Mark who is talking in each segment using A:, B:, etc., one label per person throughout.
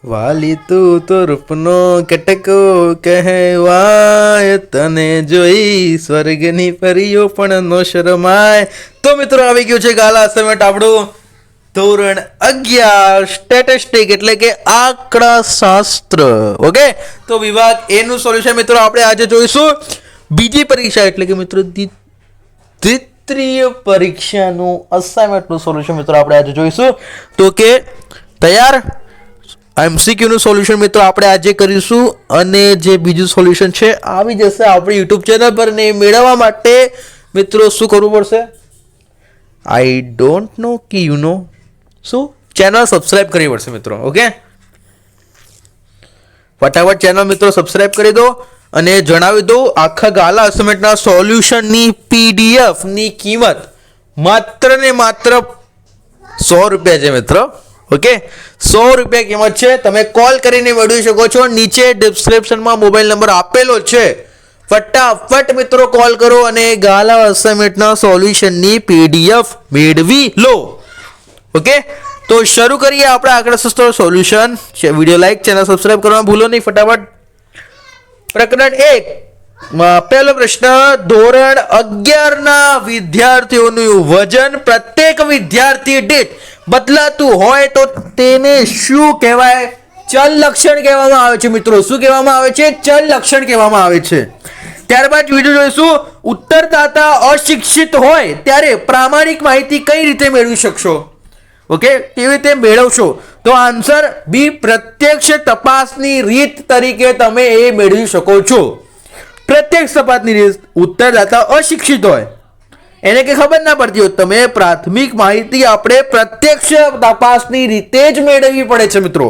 A: વાલી તું તો રૂપનો કટકો કહેવાય, તને જોઈ સ્વર્ગની પરીઓ પણ નો શરમાય. તો મિત્રો આવી ગયું છે ગાલા અસાઇનમેન્ટ આપણું ધોરણ 11 સ્ટેટિસ્ટિક એટલે કે આંકડા શાસ્ત્ર. ઓકે, તો વિભાગ એ નું સોલ્યુશન મિત્રો આપણે આજે જોઈશું. બીજી પરીક્ષા એટલે કે મિત્રો દ્વિતીય પરીક્ષાનું અસાઇનમેન્ટનું સોલ્યુશન મિત્રો આપણે આજે જોઈશું. તો કે તૈયાર? MCQ નું સોલ્યુશન મિત્રો આપણે આજે કરીશું અને જે બીજું સોલ્યુશન છે આવી જશે આપણી યુટ્યુબ ચેનલ પર. ને મેળવવા માટે મિત્રો શું કરવું પડશે? આઈ ડોન્ટ નો કે યુ નો શું ચેનલ સબસ્ક્રાઇબ કરવી પડશે મિત્રો. ઓકે, ફટાફટ ચેનલ મિત્રો સબસ્ક્રાઇબ કરી દો અને જણાવી દો આખા ગાલા અસાઇનમેન્ટના સોલ્યુશનની PDF ની કિંમત માત્ર ને માત્ર 100 રૂપિયા છે મિત્રો. ઓકે, 100 રૂપિયા કિંમત છે. તમે કોલ કરીને મેળવી શકો છો. નીચે ડિસ્ક્રિપ્શનમાં મોબાઈલ નંબર આપેલો છે. ફટાફટ મિત્રો કોલ કરો અને ગાલા અસાઇનમેન્ટના સોલ્યુશનની PDF મેળવી લો. ઓકે, તો શરૂ કરીએ આપણે આંકડાશાસ્ત્ર solution. Video like, channel subscribe કરવાનું ભૂલો નહીં. ફટાફટ પ્રકરણ 1 પહેલો પ્રશ્ન, ધોરણ 11 ના વિદ્યાર્થીઓનું વજન પ્રત્યેક વિદ્યાર્થી દીઠ બદલાતું હોય તો તેને શું કહેવાય? ચલ લક્ષણ કહેવામાં આવે છે મિત્રો. શું કહેવામાં આવે છે? ચલ લક્ષણ કહેવામાં આવે છે. ત્યારબાદ વિડીયો જોઈશું. ઉત્તરદાતા અશિક્ષિત હોય ત્યારે પ્રામાણિક માહિતી કઈ રીતે મેળવી શકશો? ઓકે, કેવી રીતે મેળવશો? તો આન્સર બી, પ્રત્યક્ષ તપાસની રીત તરીકે તમે એ મેળવી શકો છો. પ્રત્યક્ષ તપાસની રીત, ઉત્તરદાતા અશિક્ષિત હોય એને કે ખબર ના પડતી હોય, તમે પ્રાથમિક માહિતી આપણે પ્રત્યક્ષ તપાસની રીતે જ મેળવવી પડે છે મિત્રો.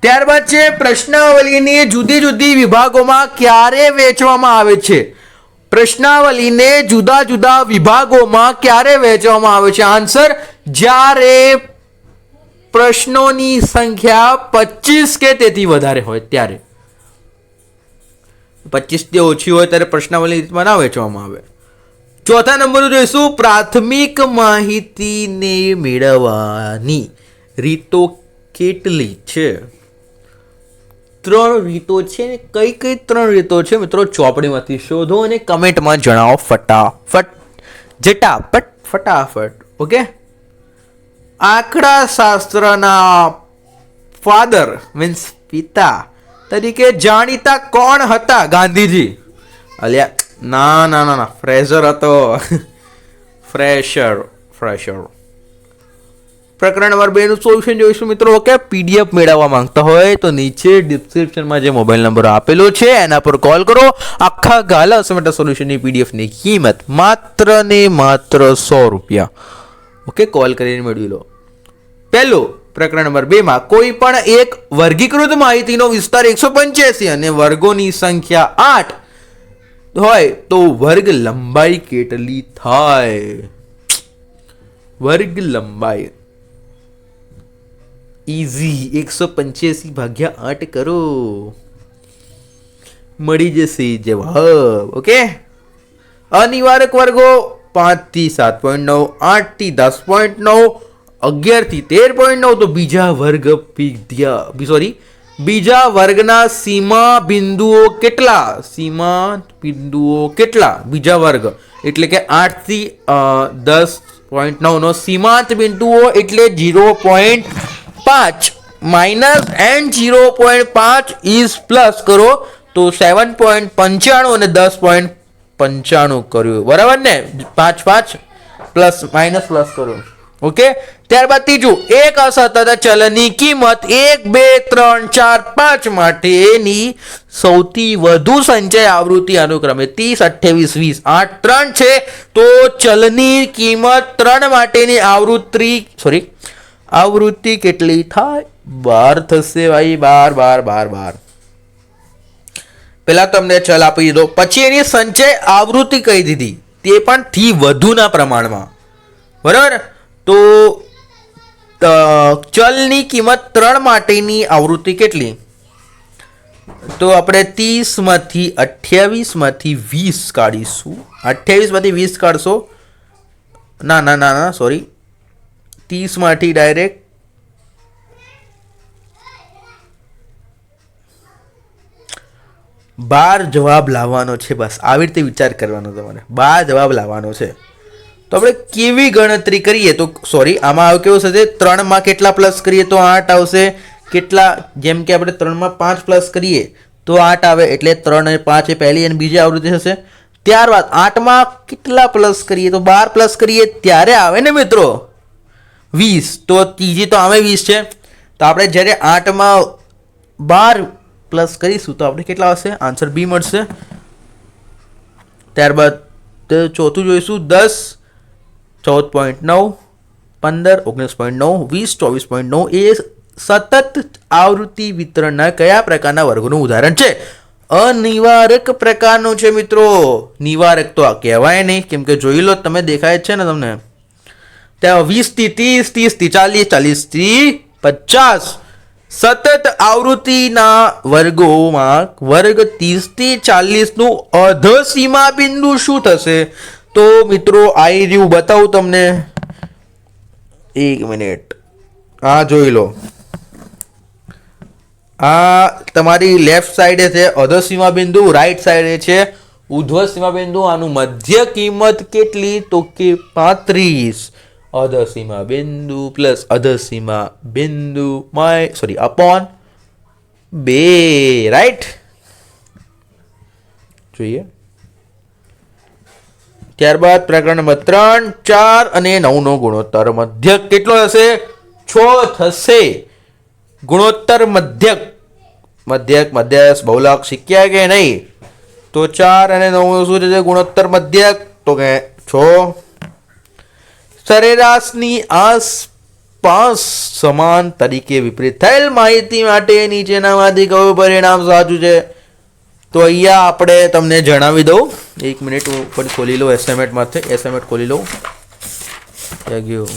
A: ત્યારબાદ છે પ્રશ્નાવલીની જુદી જુદી વિભાગોમાં ક્યારે વહેંચવામાં આવે છે? પ્રશ્નાવલીને જુદા જુદા વિભાગોમાં ક્યારે વહેંચવામાં આવે છે? આન્સર, જ્યારે પ્રશ્નોની સંખ્યા 25 કે તેથી વધારે હોય ત્યારે. 25 થી ઓછી હોય ત્યારે પ્રશ્નાવલી ના વહેંચવામાં આવે. ચોથા નંબર જોઈશું, પ્રાથમિક માહિતીને મેળવવાની રીતો કેટલી છે? 3 રીતો છે. કઈ કઈ 3 રીતો છે મિત્રો? ચોપડીમાંથી શોધો અને કમેન્ટમાં જણાવો ફટાફટ, જટાપટ, ફટાફટ. ઓકે, આંકડા શાસ્ત્રના ફાધર મીન્સ પિતા તરીકે જાણીતા કોણ હતા? ગાંધીજી. અલ્યા ના ના ના ના, ફ્રેઝર હતો. ફ્રેશર. પ્રકરણ નંબર 2 નું સોલ્યુશન જોઈશું મિત્રો. ઓકે, PDF મેળવવા માંગતા હોય તો નીચે ડિસ્ક્રિપ્શનમાં જે મોબાઈલ નંબર આપેલો છે એના પર કોલ કરો. આખા ગાલા અસાઇનમેન્ટ સોલ્યુશનની PDF ની કિંમત માત્ર ને માત્ર 100 રૂપિયા. ઓકે, કોલ કરીને મેળવી લો. પહેલું, પ્રકરણ નંબર 2 માં કોઈ પણ એક વર્ગીકૃત માહિતીનો વિસ્તાર 185 અને વર્ગોની સંખ્યા 8 હોય તો વર્ગ લંબાઈ કેટલી થાય? વર્ગ લંબાઈ ઈઝી, 185 ભાગ્યા 8 કરો, મળી જશે જવાબ. ઓકે, અનિવાર્ય વર્ગો 5 થી 7.9, 8 થી 10.9, 11 થી 13.9. તો બીજા વર્ગના સીમા બિંદુઓ કેટલા? બીજા વર્ગ એટલે કે 8 થી 10.9 નો સીમાંત બિંદુઓ એટલે 0.5 માઇનસ એન્ડ 0.5 ઇઝ પ્લસ કરો તો 7.95 અને 10.95 કર્યું. બરાબર ને? 5 પ્લસ માઇનસ પ્લસ કર્યું. ઓકે, ત્યારબાદ ત્રીજું, એક અસતત ચલની કિંમત 1, 2, 3, 4, 5 માટેની સૌથી વધુ સંચય આવૃત્તિ અનુક્રમે 30, 28, 20, 8, 3 છે. તો ચલની કિંમત 3 માટેની આવૃત્તિ કેટલી થાય? 12 થશે ભાઈ. 12. પેલા તમને ચલ આપી દીધો, પછી એની સંચય આવૃત્તિ કહી દીધી, તે પણ થી વધુના પ્રમાણમાં. બરાબર? તો ચલની કિંમત 3 માટેની આવૃત્તિ કેટલી? તો આપણે 30 માંથી 28 માંથી 20 કાઢીશું. 28 માંથી 20 કાઢશો, ના સોરી, 30 માંથી ડાયરેક્ટ 12 જવાબ લાવવાનો છે. બસ આવી રીતે વિચાર કરવાનો તમારે. 12 જવાબ લાવવાનો છે. તો આપણે કેવી ગણતરી કરીએ તો સોરી આમાં કેવું થશે 3 કેટલા પ્લસ કરીએ તો 8 આવશે. કેટલા જેમ કે આપણે 3 5 પ્લસ કરીએ તો 8 આવે એટલે 3 અને 5 એ પહેલી અને બીજી આવૃત્તિ થશે. ત્યારબાદ 8 કેટલા પ્લસ કરીએ તો 12 પ્લસ કરીએ ત્યારે આવે ને મિત્રો 20. તો ત્રીજી તો આવે 20 છે. તો આપણે જ્યારે 8 12 પ્લસ કરીશું તો આપણે કેટલા આવશે આન્સર બી મળશે. ત્યારબાદ ચોથું જોઈશું 10 14.9 15 19.9 20 24.9 એ સતત આવૃત્તિ વિતરણના કયા પ્રકારના વર્ગોનું ઉદાહરણ છે? અનિવારક પ્રકારનો છે મિત્રો. નિવારક તો આ કહેવાય નહીં કેમ કે જોઈ લો તમે દેખાય છે ને તમને ત્યાં 20 થી 30 30 થી 40 40 થી 50 સતત આવૃત્તિના વર્ગોમાં વર્ગ 30 થી 40 નું અધસીમા બિંદુ શું થશે? તો મિત્રો આઈ રહ્યું બતાવું તમને 1 મિનિટ. આ જોઈ લો આ તમારી લેફ્ટ સાઈડે છે અધસીમા બિંદુ, રાઈટ સાઈડે છે ઉધ્વસીમા બિંદુ. આનું મધ્ય કિંમત કેટલી તો કે 35. અધસીમા બિંદુ પ્લસ અધસીમા બિંદુ અપોન 2 રાઈટ. જોઈએ ત્યારબાદ પ્રકરણ નંબર 3 4 અને 9 નો ગુણોત્તર મધ્યક કેટલો થશે? 6 થશે. ગુણોત્તર મધ્યક મધ્યસ્થ બહુલક શીખ્યા કે નહીં? તો 4 અને 9 શું થશે ગુણોત્તર મધ્યક? તો કે 6. સરેરાશની આસપાસ સમાન તરીકે વિપરીત થયેલ માહિતી માટે નીચેનામાંથી કયું પરિણામ સાચું છે? તો અહીંયા આપણે તમને જણાવી દઉં. 1 મિનિટ હું ફરી ખોલી લઉં એસાઇનમેન્ટમાંથી. એસાઇનમેન્ટ ખોલી લઉં. ક્યાં ગયું?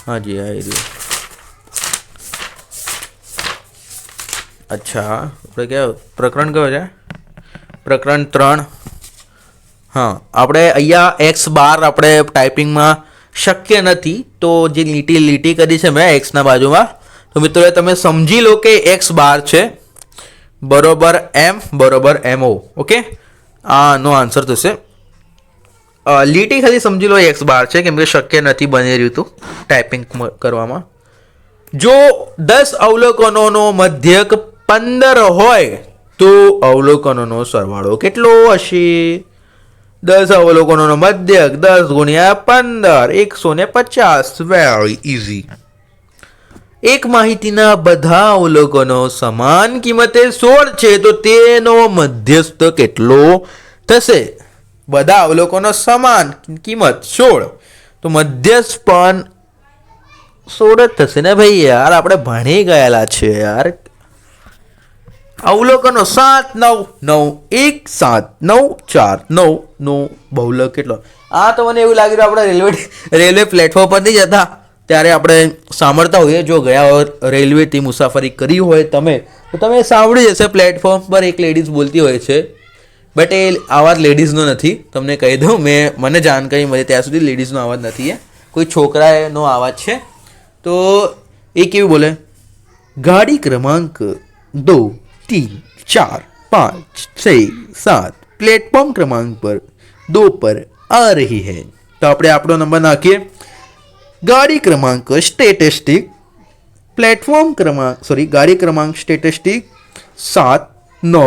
A: હાજી આવી રહ્યું. અચ્છા આપણે કયા પ્રકરણ કયો છે? પ્રકરણ 3. હા આપણે અહીંયા x બાર આપણે ટાઈપિંગમાં શક્ય નથી તો જે લીટી કરી છે મેં એક્સના બાજુમાં તો મિત્રો તમે સમજી લો કે x બાર છે બરોબર m બરોબર mo. ઓકે આનો આન્સર થશે. લીટી ખાલી સમજી લો x બાર છે કેમ કે શક્ય નથી બની રહ્યું હતું ટાઈપિંગ કરવામાં. જો 10 અવલોકનોનો મધ્યક 15 હોય તો અવલોકનોનો સરવાળો કેટલો હશે? 10 અવલોકનોનો મધ્યક 10 ગુણ્યા 15 150. Very easy. એક માહિતીના બધા અવલોકનો સમાન કિંમતે 16 છે તો તેનો મધ્યસ્થ કેટલો થશે? બધા અવલોકનો સમાન કિંમત 16 તો મધ્યસ્થ પણ 16 જ થશે ને ભાઈ. યાર આપણે ભણી ગયેલા છે યાર. અવલોકનો 7 9 9 1 7 9 4 9 નો બહુલક કેટલો? આ તો મને એવું લાગી રહ્યું આપણે રેલવે પ્લેટફોર્મ પર નહીં જતા ત્યારે આપણે સાંભળતા હોઈએ. જો ગયા રેલવેથી મુસાફરી કરી હોય તમે તો તમે સાંભળી જશે પ્લેટફોર્મ પર એક લેડીઝ બોલતી હોય છે બટ એ આવાજ લેડીઝનો નથી. તમને કહી દઉં મને જાણકારી મળી ત્યાં સુધી લેડીઝનો અવાજ નથી. એ કોઈ છોકરાનો અવાજ છે. તો એ કેવું બોલે? ગાડી ક્રમાંક 2 3 4 5 6 7 प्लेटफॉर्म क्रमांक पर 2 पर आ रही है. तो આપણે આપણો નંબર નાખીએ. गाड़ी क्रमांक स्टेटिस्टिक प्लेटफॉर्म क्रमांक गाड़ी क्रमांक स्टेटिस्टिक 7 9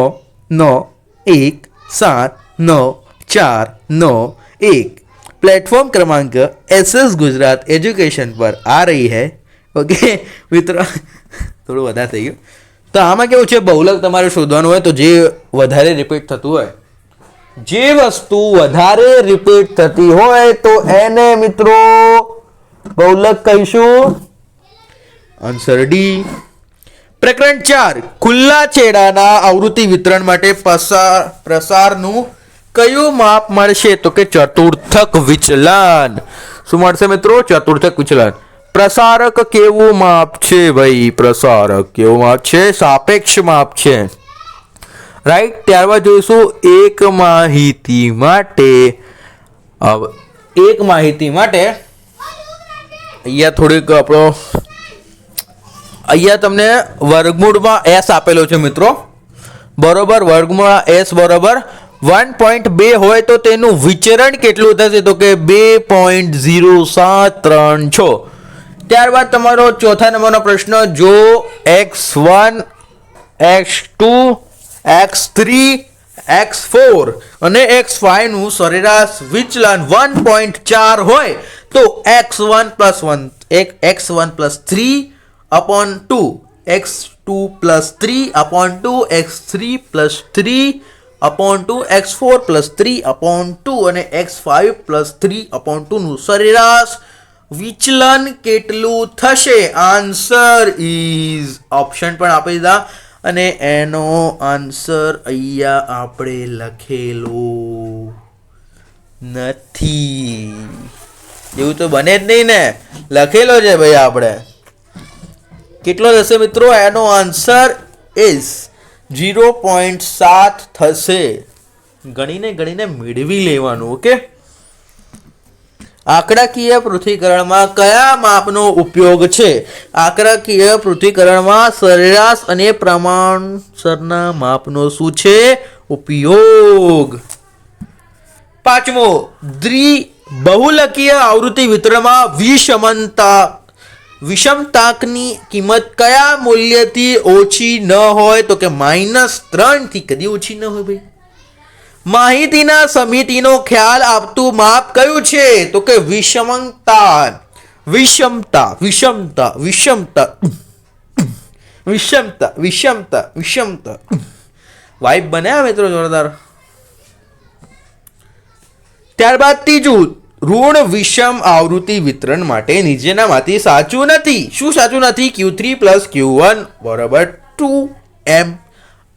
A: 9 1 7 9 4 9 1 प्लेटफॉर्म क्रमांक SS गुजरात एजुकेशन पर आ रही है. ओके મિત્રો થોડું વધારે થઈ ગયું. તો આમાં કેવું છે બહુલક તમારે શોધવાનું હોય તો જે વધારે રિપીટ થતું હોય જે વસ્તુ વધારે રિપીટ થતી હોય તો એને મિત્રો બહુલક કહીશું. Answer D. પ્રકરણ 4 ખુલ્લા છેડાના આવૃત્તિ વિતરણ માટે પ્રસારનું કયું માપ મળશે? તો કે ચતુર્થક વિચલન. શું મળશે મિત્રો? ચતુર્થક વિચલન. પ્રસારક કેવું માપ છે ભાઈ? પ્રસારક કેવું માપ છે? સાપેક્ષ માપ છે રાઈટ. ત્યારબાદ જોઈશું એક માહિતી માટે અહીંયા થોડીક આપણો અહીંયા તમને વર્ગમૂળમાં s આપેલો છે મિત્રો. બરોબર વર્ગમૂળ s બરોબર 1.2 હોય તો તેનું વિચરણ કેટલું થશે તો કે 2.0736. ત્યારબાદ તમારો ચોથા નંબરનો પ્રશ્ન, જો x1 x2 x3 x4 અને x5 નું સરેરાશ વિચલન 1.4 હોય તો x1 plus 3 upon 2, x2 plus 3 upon 2, x3 plus 3 upon 2, x4 plus 3 upon 2 અને x5 plus 3 upon 2 નું સરેરાશ વિચલન કેટલું થશે? આન્સર ઇઝ ઓપ્શન પણ આપી દીધા અને એનો આન્સર અહીંયા આપણે લખેલો નથી. એવું તો બને જ નહીં ને, લખેલો છે ભાઈ આપણે. કેટલો થશે મિત્રો? એનો આન્સર ઇઝ 0.7 થશે. ગણીને મેળવી લેવાનું. ઓકે. આંકડાકીય પૃથ્થકરણમાં કયા માપનો ઉપયોગ છે? આંકડાકીય પૃથ્થકરણમાં સરેરાશ અને પ્રમાણસરના માપનો શું છે? ઉપયોગ. પાંચમો, દ્વિબહુલકીય આવૃત્તિ વિતરણમાં વિષમતાંકની કિંમત કયા મૂલ્યથી ઓછી ન હોય તો કે -3 થી. કદી ઓછી ન હોય ભાઈ. માહિતીના સમિતિનો ખ્યાલ આપતું માપ કયું છે તો કે વિષમતા. વાઇબ બન્યા મિત્રો જોરદાર. ત્યારબાદ ત્રીજું, ઋણ વિષમ આવૃત્તિ વિતરણ માટે નીચેનામાંથી સાચું નથી. શું સાચું નથી? Q3 plus Q1 બરાબર 2m.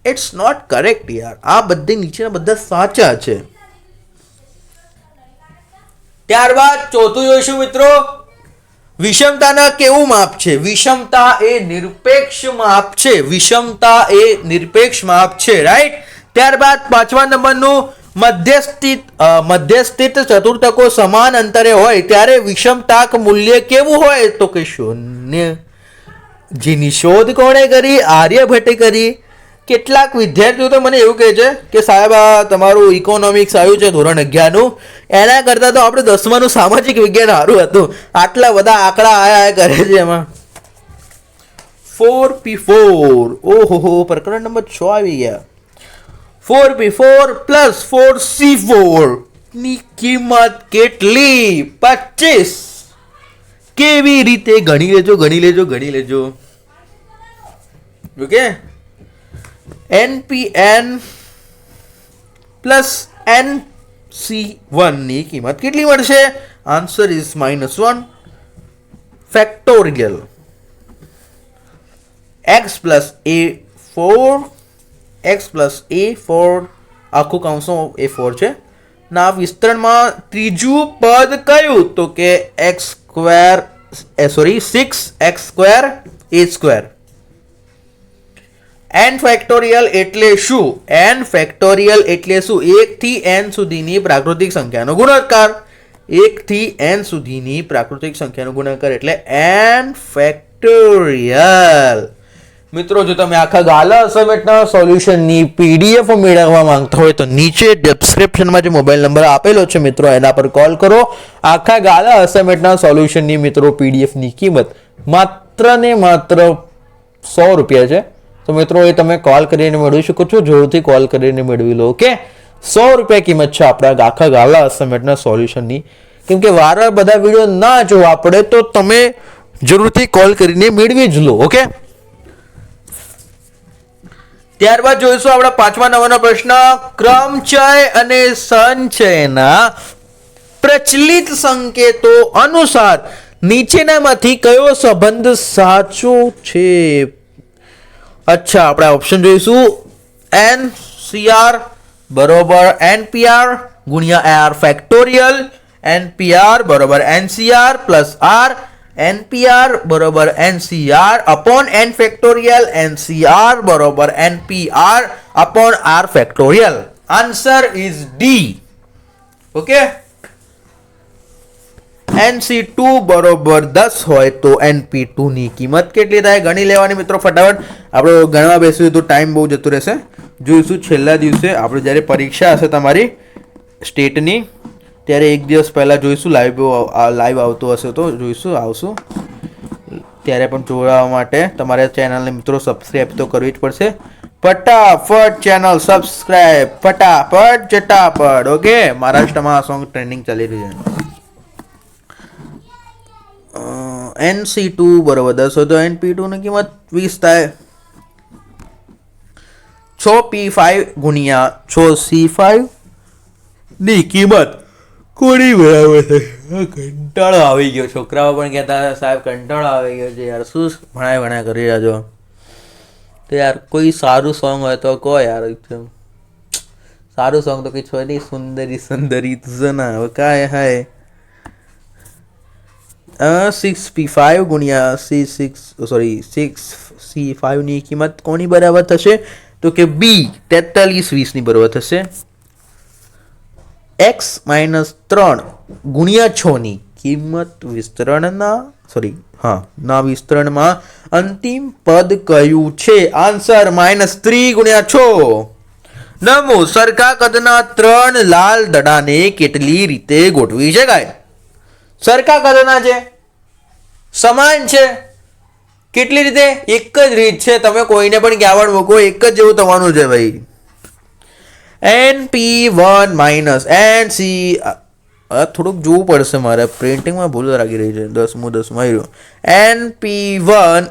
A: ઇટ્સ નોટ કરેક્ટ યાર. આ બધી નીચેના બધા સાચા છે. ત્યારબાદ ચોથું જોઈશું મિત્રો, વિષમતાના કેવું માપ છે? વિષમતા એ નિરપેક્ષ માપ છે. વિષમતા એ નિરપેક્ષ માપ છે. રાઈટ. ત્યારબાદ પાંચમા નંબરનું, મધ્યસ્થિત ચતુર્થકો સમાન અંતરે હોય ત્યારે વિષમતાંક મૂલ્ય કેવું હોય તો કે 0. જેની શોધ કોણે કરી? આર્યભટ્ટે કરી. કેટલાક વિદ્યાર્થીઓ તો મને એવું કહે છે કે સાહેબ આ તમારું ઇકોનોમિક્સ આવ્યું છે ધોરણ 11 નું, એના કરતાં તો આપણે 10માનું સામાજિક વિજ્ઞાન સારું હતું. આટલા બધા આંકડા આયા કરે છે એમાં. 4p4. ઓહો, પ્રકરણ નંબર 6 આવી ગયા. 4p4 plus 4c4 ની કિંમત કેટલી? 25. કેવી રીતે? ગણી લેજો. ઓકે. npn plus nc1 ની કિંમત કેટલી મળશે? Answer is -1 factorial x plus a4 આખું કૌંસમાં a4 છે ના વિસ્તરણમાં ત્રીજું પદ કયું તો કે 6x2 a2. n ફેક્ટોરિયલ એટલે શું? n ફેક્ટોરિયલ એટલે શું? 1 થી n સુધીની પ્રાકૃતિક સંખ્યાનો ગુણાકાર. 1 થી n સુધીની પ્રાકૃતિક સંખ્યાનો ગુણાકાર એટલે n ફેક્ટોરિયલ. મિત્રો જો તમે આખા ગાલા અસાઇનમેન્ટના સોલ્યુશનની પીડીએફ મેળવવા માંગતા હોય તો નીચે ડિસ્ક્રિપ્શનમાં જે મોબાઈલ નંબર આપેલો છે મિત્રો એના પર કોલ કરો. આખા ગાલા અસાઇનમેન્ટના સોલ્યુશનની મિત્રો પીડીએફની કિંમત માત્ર ને માત્ર 100 રૂપિયા છે. તો મિત્રો એ તમે કોલ કરીને મેળવી શકો છો. જરૂરથી કોલ કરીને મેળવી લો. ઓકે. 100 રૂપિયા કિંમત છે આપણા આખા ગાલા અસાઇનમેન્ટના સોલ્યુશનની. કેમ કે વારવાર બધા વિડીયો ના જોવા પડે તો તમે જરૂરથી કોલ કરીને મેળવી જ લો. ઓકે. ત્યારબાદ જોઈશું આપણા પાંચમા નંબરનો પ્રશ્ન, ક્રમચય અને સંચયના પ્રચલિત સંકેતો અનુસાર નીચેનામાંથી કયો સંબંધ સાચો છે? અચ્છા, આપણે ઓપ્શન જોઈશું. NCR બરોબર NPR ગુણ્યા R ફેક્ટોરિયલ, NPR બરોબર NCR પ્લસ R, NPR બરોબર NCR upon N factorial, NCR બરોબર NPR upon R factorial. Answer is D. Okay. NC2 બરોબર 10 હોય તો NP2 ની કિંમત કેટલી થાય ગણી લેવાની મિત્રો ફટાફટ. આપણે ગણવા બેસીશું તો ટાઈમ બહુ જતો રહેશે. જોઈશું છેલ્લા દિવસે આપણે જ્યારે પરીક્ષા હશે તમારી સ્ટેટની ત્યારે એક દિવસ પહેલાં જોઈશું. લાઈવ આવતો હશે તો જોઈશું, આવશું ત્યારે પણ જોડાવા માટે તમારે ચેનલને મિત્રો સબસ્ક્રાઈબ તો કરવી જ પડશે. ફટાફટ ચેનલ સબસ્ક્રાઈબ, ફટાફટ ચટાપટ. ઓકે, મહારાષ્ટ્રમાં આ સોંગ ટ્રેન્ડિંગ ચાલી રહ્યું છે. NC2 બરોબર 10 હોય તો NP2 ની કિંમત 20 થાય. 6P5 ગુણ્યા 6C5 ની કિંમત કોની બરાબર થાય? કંટાળો આવી ગયો. છોકરાઓ પણ કહેતા સાહેબ કંટાળો આવી ગયો છે યાર, શું ભણાય કરી રહ્યા છો. તો યાર કોઈ સારું સોંગ હોય તો કહો યાર. સારું સોંગ તો કંઈ હોય નહીં. સુંદરી સુંદરી તુઝના હવે કાંઈ હાય. 6P5 ગુણ્યા C5 ની કિંમત કોની બરાબર થશે? તો કે B 43 ની બરાબર થશે. x - 3 ગુણ્યા 6 ની કિંમત વિસ્તરણમાં અંતિમ પદ કયું છે? આન્સર -3 ગુણ્યા 6. નમો સરખા કદના 3 લાલ દડાને કેટલી રીતે ગોઠવી શકાય? સરખા કદના છે, સમાન છે, કેટલી રીતે? એક જ રીત છે. તમે કોઈને પણ કહેવાનું મૂકો એક જ જેવું થવાનું છે ભાઈ. NP1 NC થોડુંક જોવું પડશે મારે, પ્રિન્ટિંગમાં ભૂલ લાગી રહી છે. 10 આવ્યું. NP1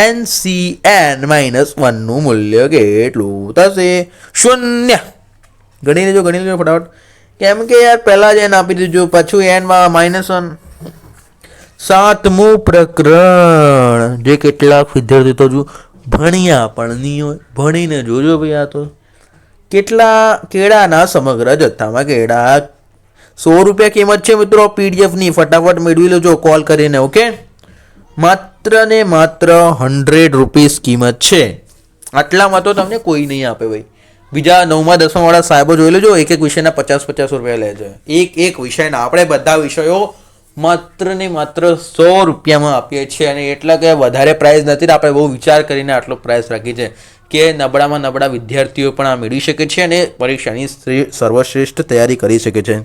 A: NCN -1 નું મૂલ્ય કેટલું થશે? 0. ગણી લેજો ફટાફટ. કેમ કે યાર પહેલા જ n આપી દીધું, પાછું n માં -1. 7મું પ્રકરણ. જે કેટલાક વિદ્યાર્થી તો ભણ્યા પણ નહીં હોય, ભણીને જોજો ભાઈ. આ તો કેટલા કેળાના સમગ્ર જથ્થામાં કેળા 100 રૂપિયા કિંમત છે મિત્રો PDF ની. ફટાફટ મેળવી લેજો કોલ કરીને. ઓકે, માત્ર ને માત્ર 100 રૂપીસ કિંમત છે. આટલામાં તો તમને કોઈ નહીં આપે ભાઈ. બીજા 9મા 10મા વાળા સાહેબો જોઈ લેજો, એક વિષયના 50 રૂપિયા લે છે. એક વિષયના. આપણે બધા વિષયો માત્ર ને માત્ર 100 રૂપિયામાં આપીએ છીએ. અને એટલા કે વધારે પ્રાઇઝ નથી. આપણે બહુ વિચાર કરીને આટલો પ્રાઇઝ રાખી છે કે નબળામાં નબળા વિદ્યાર્થીઓ પણ આ મેળવી શકે છે અને પરીક્ષાની સર્વશ્રેષ્ઠ તૈયારી કરી શકે છે.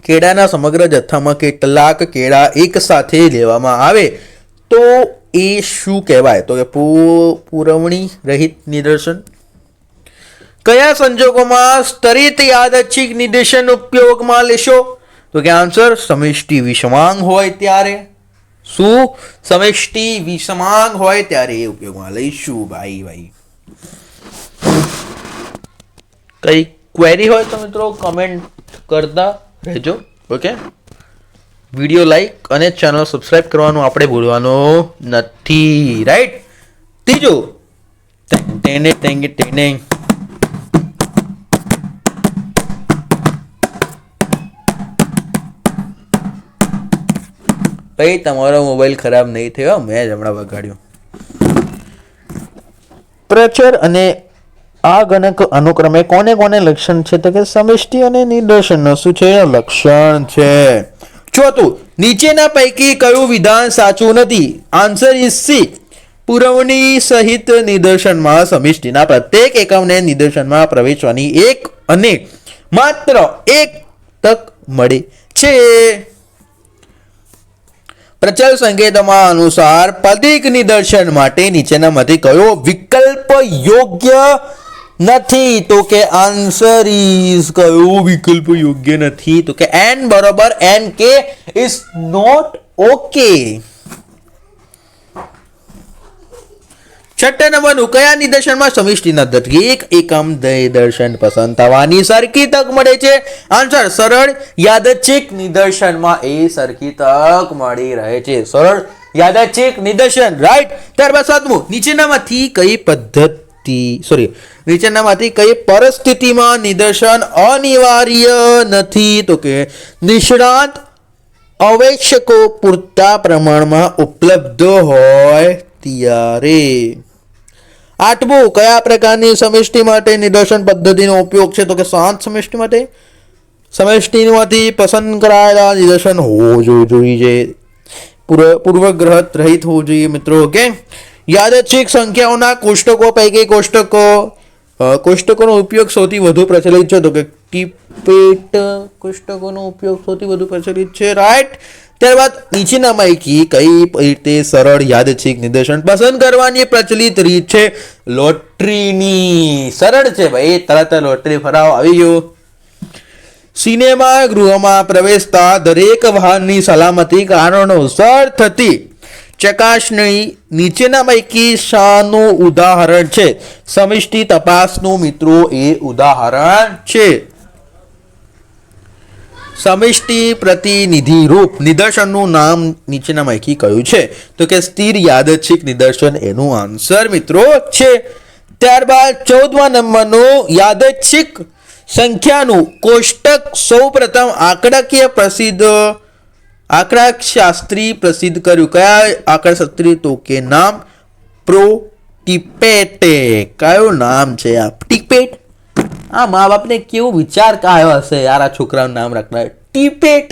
A: કેળાના સમગ્ર જથ્થામાં કેટલાક કેળા એક સાથે લેવામાં આવે તો એ શું કહેવાય? તો કે પુરવણી રહિત નિદર્શન. કયા સંજોગોમાં સ્તરિત યાદચ્છિક નિદર્શન ઉપયોગમાં લેશો? તો કે આન્સર સમષ્ટિ વિષમાંગ હોય ત્યારે. શું? સમષ્ટિ વિષમાંગ હોય ત્યારે એ ઉપયોગમાં લઈશું ભાઈ. કઈ ક્વેરી હોય તો મિત્રો કમેન્ટ કરતા રહેજો. ઓકે, વિડીયો લાઈક અને ચેનલ સબસ્ક્રાઇબ કરવાનું આપણે ભૂલવાનું નથી. રાઈટ. ત્રીજું, ભાઈ તમારો મોબાઈલ ખરાબ નહીં થયો, મેં જ હમણાં વગાડ્યો. પ્રચર અને આગનક અનુક્રમે કોને લક્ષણ છે? તો કે સમષ્ટિ અને નિદર્શનનો શું છે? લક્ષણ છે. ચોથું, નીચેના પૈકી કયું વિધાન સાચું નથી? Answer is C. પુરવણી સહિત નિદર્શનમાં સમષ્ટિના પ્રત્યેક એકમને નિદર્શનમાં પ્રવેશવાની એક અને માત્ર એક તક મળે છે. પ્રચલ સંકેતોમાં અનુસાર પદિક નિદર્શન માટે નીચેનામાંથી કયો વિકલ્પ યોગ્ય નથી? તો કે આન્સર ઇઝ કયો વિકલ્પ યોગ્ય નથી? તો કે n બરોબર NK ઇઝ નોટ ઓકે. છઠ્ઠા નંબરનું, કયા નિદર્શનમાં સમષ્ટિના દરેક એકમ નિદર્શન પસંદ થવાની સરખી તક મળે છે? આન્સર સરળ યાદચ્છિક નિદર્શનમાં એ સરખી તક મળી રહે છે. સરળ યાદચ્છિક નિદર્શન. રાઈટ. ત્યારબાદ સાતમું, નીચેનામાંથી કઈ પરિસ્થિતિમાં નિદર્શન અનિવાર્ય નથી? તો કે નિષ્ણાત આવશ્યકો પૂરતા પ્રમાણમાં ઉપલબ્ધ હોય ત્યારે. 8મું, કયા પ્રકારની સમષ્ટિ માટે નિદર્શન પદ્ધતિનો ઉપયોગ છે? તો કે શાંત સમષ્ટિ માટે સમષ્ટિમાંથી પસંદ કરાયેલા નિદર્શન હોવું જોઈએ, પૂર્વગ્રહ રહિત હોવું જોઈએ મિત્રો. ઓકે, યાદચ્છિક સંખ્યાઓના કોષ્ટકો પૈકી કોષ્ટકોનો ઉપયોગ સૌથી વધુ પ્રચલિત છે? તો કે ટીપેટ કોષ્ટકોનો ઉપયોગ સૌથી વધુ પ્રચલિત છે. રાઈટ. ત્યારબાદ નીચેના પૈકી કઈ રીતે સરળ યાદચ્છિક નિદર્શન પસંદ કરવાની પ્રચલિત રીત છે? લોટરીની. સરળ છે ભાઈ, તરત લોટરી ફરાવ આવી ગયો. સિનેમા ગૃહમાં પ્રવેશતા દરેક વાહનની સલામતી કારણોસર થતી ચકાસણી નીચેના પૈકી શાનું ઉદાહરણ છે? સમષ્ટિ તપાસનું મિત્રો એ ઉદાહરણ છે. સમષ્ટિ પ્રતિનિધિ રૂપ નિદર્શનનું નામ નીચેના પૈકી કયું છે? તો કે સ્થિર યાદચ્છિક નિદર્શન એનું આન્સર મિત્રો છે. ત્યારબાદ 14મા નંબરનું યાદચ્છિક સંખ્યાનું કોષ્ટક સૌ પ્રથમ આંકડાશાસ્ત્રી પ્રસિદ્ધ કર્યું. કયા આંકડાશાસ્ત્રી? તો કે નામ ટીપેટે. કયું નામ છે આ? ટીપેટ. આ મા બાપને કેવું વિચાર આવ્યો હશે યાર, આ છોકરાનું નામ રાખનાર ટીપેટ.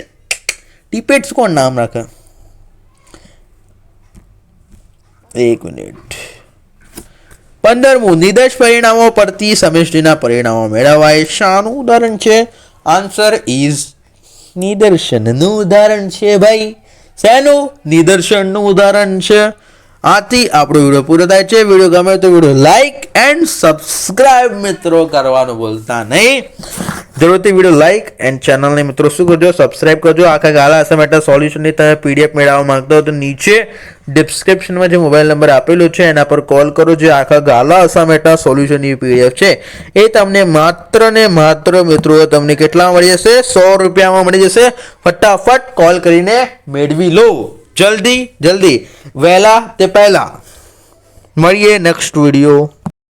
A: ટીપેટ કોણ નામ રાખે? એક મિનિટ. 15મું, નિદર્શ પરિણામો પરથી સમષ્ટિના પરિણામો મેળવાય. શાનું ઉદાહરણ છે? આન્સર ઇઝ નિદર્શનનું ઉદાહરણ છે ભાઈ. શેનું? નિદર્શનનું ઉદાહરણ છે. આથી આપણો વિડીયો પૂરો થાય છે. વિડીયો ગમે તો વિડીયો લાઈક એન્ડ સબસ્ક્રાઇબ મિત્રો કરવાનું ભૂલતા નહીં. જરૂરથી વિડીયો લાઈક એન્ડ ચેનલને મિત્રો શું કરજો? સબસ્ક્રાઇબ કરજો. આખા ગાલા અસાઇનમેન્ટ સોલ્યુશનની તમે પીડીએફ મેળવવા માંગતો હો તો નીચે ડિસ્ક્રિપ્શનમાં જે મોબાઈલ નંબર આપેલો છે એના પર કોલ કરો. જે આખા ગાલા અસાઇનમેન્ટ સોલ્યુશનની પીડીએફ છે એ તમને માત્ર ને માત્ર મિત્રો તમને કેટલા મળી જશે? 100 રૂપિયામાં મળી જશે. ફટાફટ કોલ કરીને મેળવી લો. જલ્દી વહેલા તે પહેલા. મળીએ નેક્સ્ટ વિડીયો.